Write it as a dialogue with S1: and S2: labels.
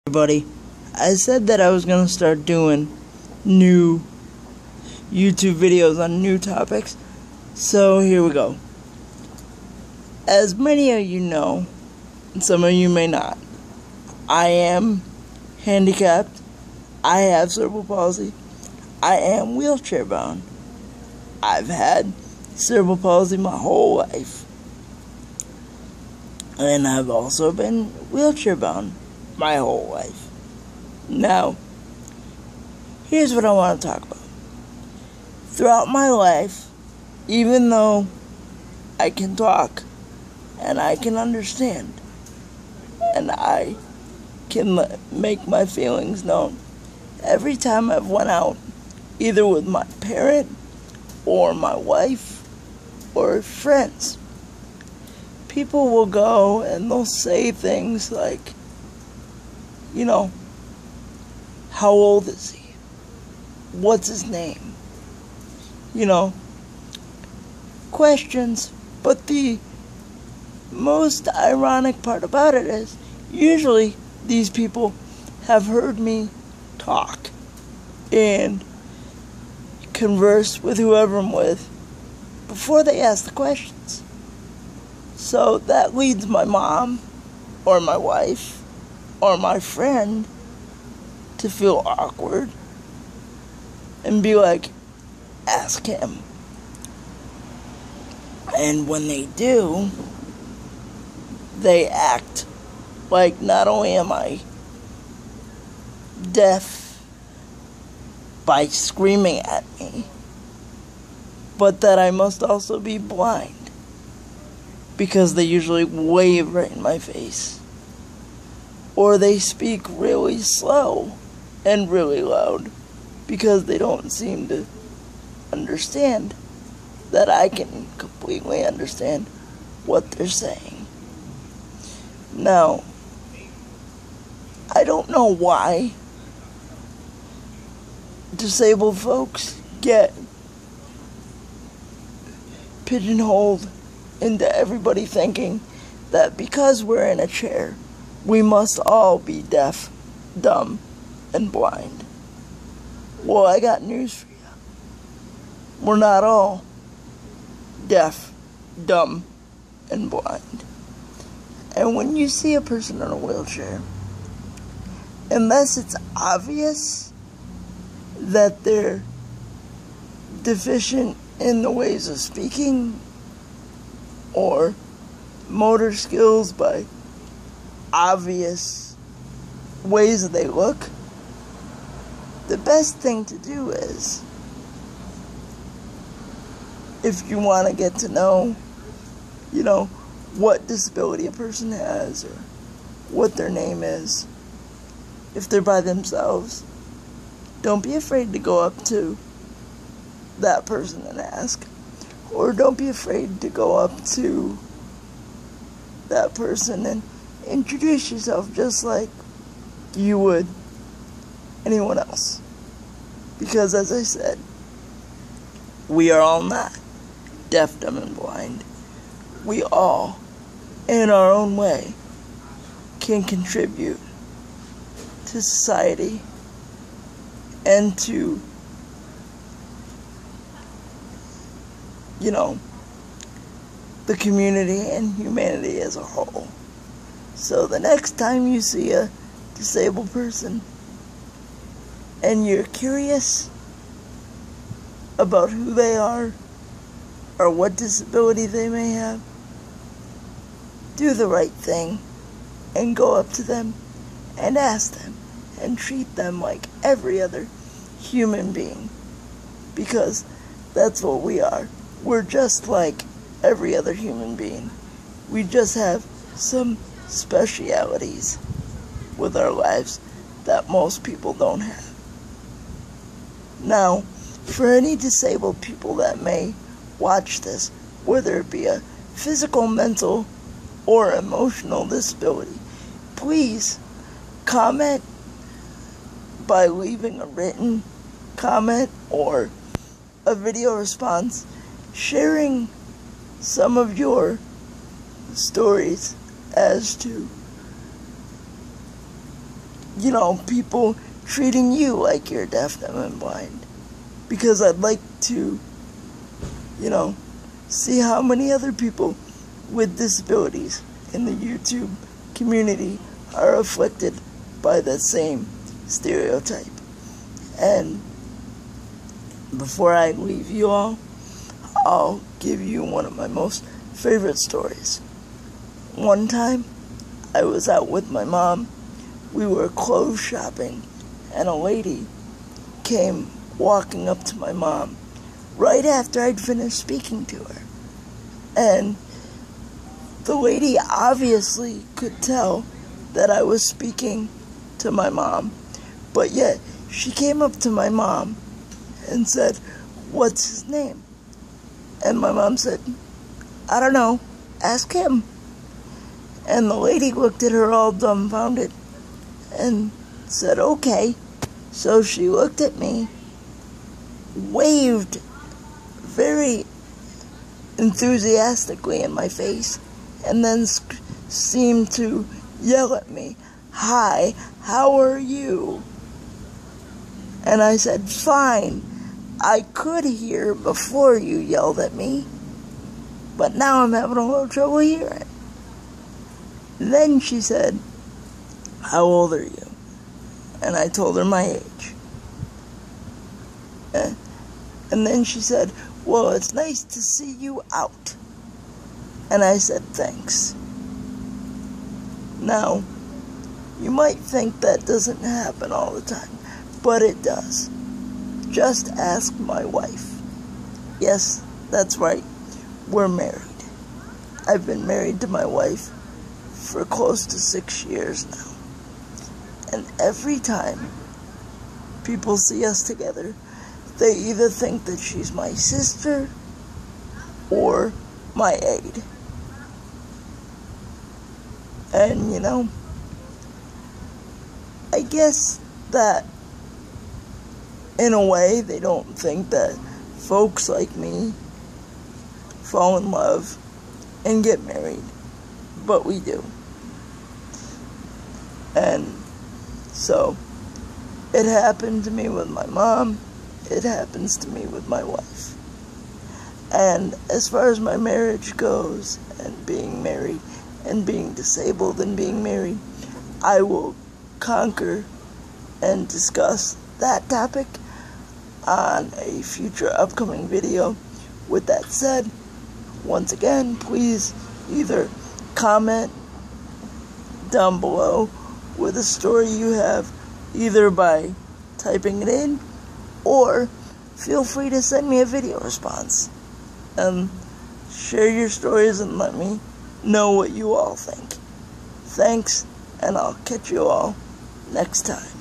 S1: Everybody, I said that I was going to start doing new YouTube videos on new topics, so here we go. As many of you know, and some of you may not, I am handicapped, I have cerebral palsy, I am wheelchair bound. I've had cerebral palsy my whole life, and I've also been wheelchair bound my whole life. Now, here's what I want to talk about. Throughout my life, even though I can talk and I can understand and I can make my feelings known, every time I've went out, either with my parent or my wife or friends, people will go and they'll say things like, you know, how old is he? What's his name? You know, questions. But the most ironic part about it is, usually these people have heard me talk and converse with whoever I'm with before they ask the questions. So that leads my mom or my wife or my friend to feel awkward and be like, ask him. And when they do, they act like not only am I deaf by screaming at me, but that I must also be blind, because they usually wave right in my face. Or they speak really slow and really loud because they don't seem to understand that I can completely understand what they're saying. Now, I don't know why disabled folks get pigeonholed into everybody thinking that because we're in a chair, we must all be deaf, dumb, and blind. Well, I got news for you. We're not all deaf, dumb, and blind. And when you see a person in a wheelchair, unless it's obvious that they're deficient in the ways of speaking or motor skills by obvious ways that they look, the best thing to do is, if you want to get to know, you know, what disability a person has or what their name is, if they're by themselves, don't be afraid to go up to that person and ask. Or don't be afraid to go up to that person and introduce yourself just like you would anyone else. Because as I said, we are all not deaf, dumb, and blind. We all, in our own way, can contribute to society and to, you know, the community and humanity as a whole. So the next time you see a disabled person and you're curious about who they are or what disability they may have, do the right thing and go up to them and ask them and treat them like every other human being, because that's what we are. We're just like every other human being. We just have some specialities with our lives that most people don't have. Now, for any disabled people that may watch this, whether it be a physical, mental, or emotional disability, please comment by leaving a written comment or a video response sharing some of your stories as to people treating you like you're deaf, dumb, and blind. Because I'd like to, see how many other people with disabilities in the YouTube community are afflicted by that same stereotype. And before I leave you all, I'll give you one of my most favorite stories. One time, I was out with my mom. We were clothes shopping, and a lady came walking up to my mom right after I'd finished speaking to her. And the lady obviously could tell that I was speaking to my mom, but yet she came up to my mom and said, "What's his name?" And my mom said, "I don't know, ask him." And the lady looked at her all dumbfounded and said, "Okay." So she looked at me, waved very enthusiastically in my face, and then seemed to yell at me, "Hi, how are you?" And I said, "Fine. I could hear before you yelled at me, but now I'm having a little trouble hearing." Then she said, "How old are you?" And I told her my age. And then she said, "Well, it's nice to see you out." And I said, "Thanks." Now, you might think that doesn't happen all the time, but it does. Just ask my wife. Yes, that's right. We're married. I've been married to my wife for close to 6 years now. And every time people see us together, they either think that she's my sister or my aide. And, I guess that in a way they don't think that folks like me fall in love and get married, but we do. And so it happened to me with my mom. It happens to me with my wife. And as far as my marriage goes, and being married, and being disabled, and being married, I will conquer and discuss that topic on a future upcoming video. With that said, once again, please either comment down below with a story you have, either by typing it in, or feel free to send me a video response. Share your stories and let me know what you all think. Thanks, and I'll catch you all next time.